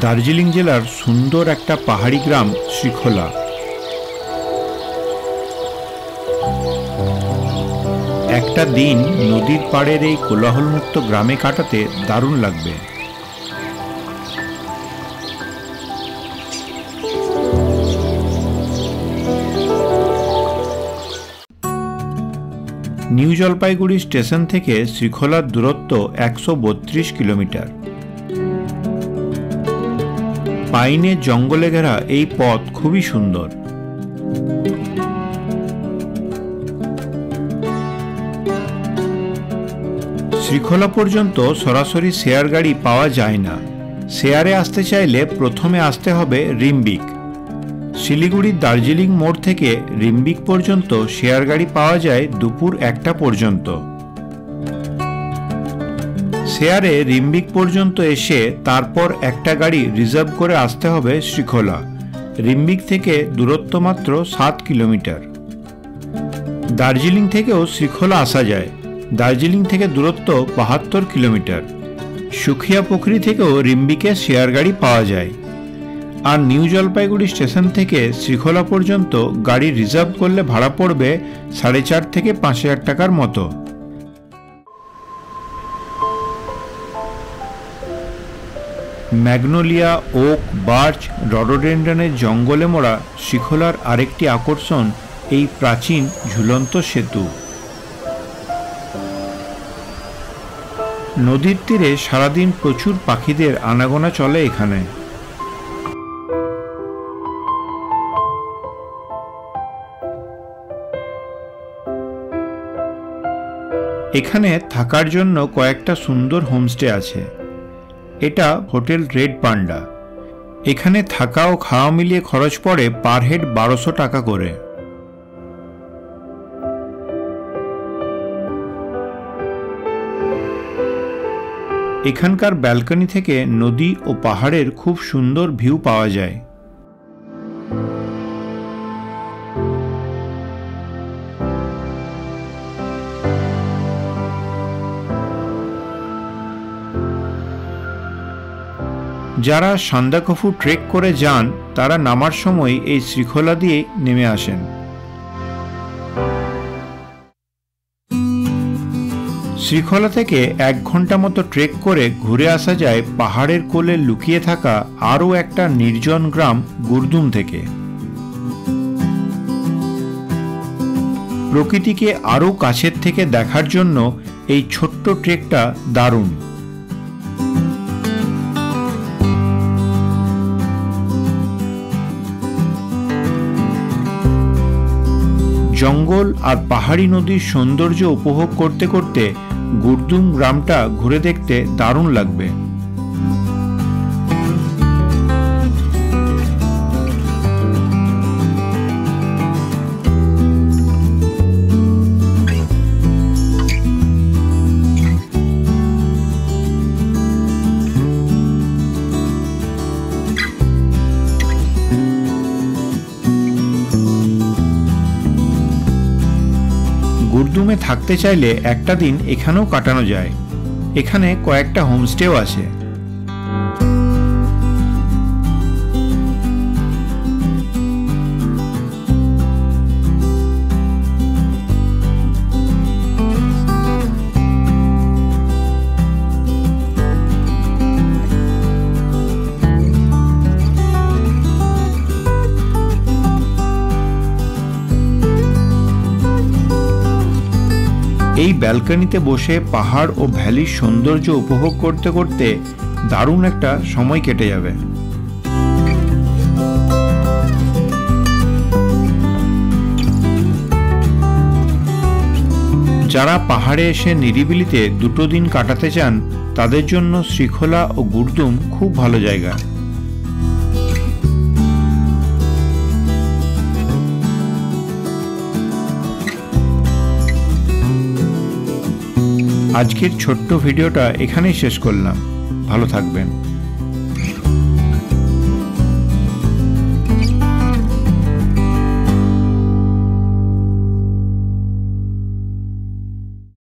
দার্জিলিং জেলার সুন্দর একটা পাহাড়ি গ্রাম শ্রীখোলা। একটা দিন নদীর পাড়ের এই কোলাহলমুক্ত গ্রামে কাটাতে দারুণ লাগবে। নিউ জলপাইগুড়ি স্টেশন থেকে শ্রীখোলার দূরত্ব 132 কিলোমিটার। পাইনের জঙ্গলে ঘেরা এই পথ খুবই সুন্দর। শ্রীখোলা পর্যন্ত সরাসরি শেয়ার গাড়ি পাওয়া যায় না। শেয়ারে আসতে চাইলে প্রথমে আসতে হবে রিম্বিক। শিলিগুড়ির দার্জিলিং মোড় থেকে রিম্বিক পর্যন্ত শেয়ার গাড়ি পাওয়া যায় দুপুর 1টা পর্যন্ত। শেয়ারে রিম্বিক পর্যন্ত এসে তারপর একটা গাড়ি রিজার্ভ করে আসতে হবে শ্রীখোলা। রিম্বিক থেকে দূরত্ব মাত্র 7 কিলোমিটার। দার্জিলিং থেকেও শ্রীখোলা আসা যায়। দার্জিলিং থেকে দূরত্ব 72 কিলোমিটার। সুখিয়া পুকুরি থেকেও রিম্বিকে শেয়ার গাড়ি পাওয়া যায়। আর নিউ জলপাইগুড়ি স্টেশন থেকে শ্রীখোলা পর্যন্ত গাড়ি রিজার্ভ করলে ভাড়া পড়বে 4,500 থেকে 5,000 টাকার মতো। ম্যাগনোলিয়া, ওক, বার্চ, রডোডেন্ড্রনের জঙ্গলে মোড়া শ্রীখোলার আরেকটি আকর্ষণ এই প্রাচীন ঝুলন্ত সেতু। নদীর তীরে সারাদিন প্রচুর পাখিদের আনাগোনা চলে এখানে। এখানে থাকার জন্য কয়েকটা সুন্দর হোমস্টে আছে। এটা হোটেল রেড পান্ডা। এখানে থাকা ও খাওয়া মিলিয়ে খরচ পড়ে পার হেড 1200 টাকা করে। এখানকার ব্যালকনি থেকে নদী ও পাহাড়ের খুব সুন্দর ভিউ পাওয়া যায়। যারা সান্দাকফু ট্রেক করে যান তারা নামার সময় এই শ্রীখোলা দিয়ে নেমে আসেন। শ্রীখোলা থেকে 1 ঘন্টা মতো ট্রেক করে ঘুরে আসা যায় পাহাড়ের কোলে লুকিয়ে থাকা আরও একটা নির্জন গ্রাম গুরদুম থেকে। প্রকৃতিকে আরও কাছের থেকে দেখার জন্য এই ছোট্ট ট্রেকটা দারুণ। জঙ্গল আর পাহাড়ি নদীর সৌন্দর্য উপভোগ করতে করতে গুরদুম গ্রামটা ঘুরে দেখতে দারুণ লাগবে। গুরদুমে থাকতে চাইলে একটা দিন এখানেও কাটানো যায়। এখানে কয়েকটা হোমস্টেও আছে। এই ব্যালকনিতে বসে পাহাড় ও ভ্যালির সৌন্দর্য উপভোগ করতে করতে দারুণ একটা সময় কেটে যাবে। যারা পাহাড়ে এসে নিরিবিলিতে 2 দিন কাটাতে চান তাদের জন্য শ্রীখোলা ও গুরদুম খুব ভালো জায়গা। আজকের ছোট্ট ভিডিওটা এখানেই শেষ করলাম। ভালো থাকবেন।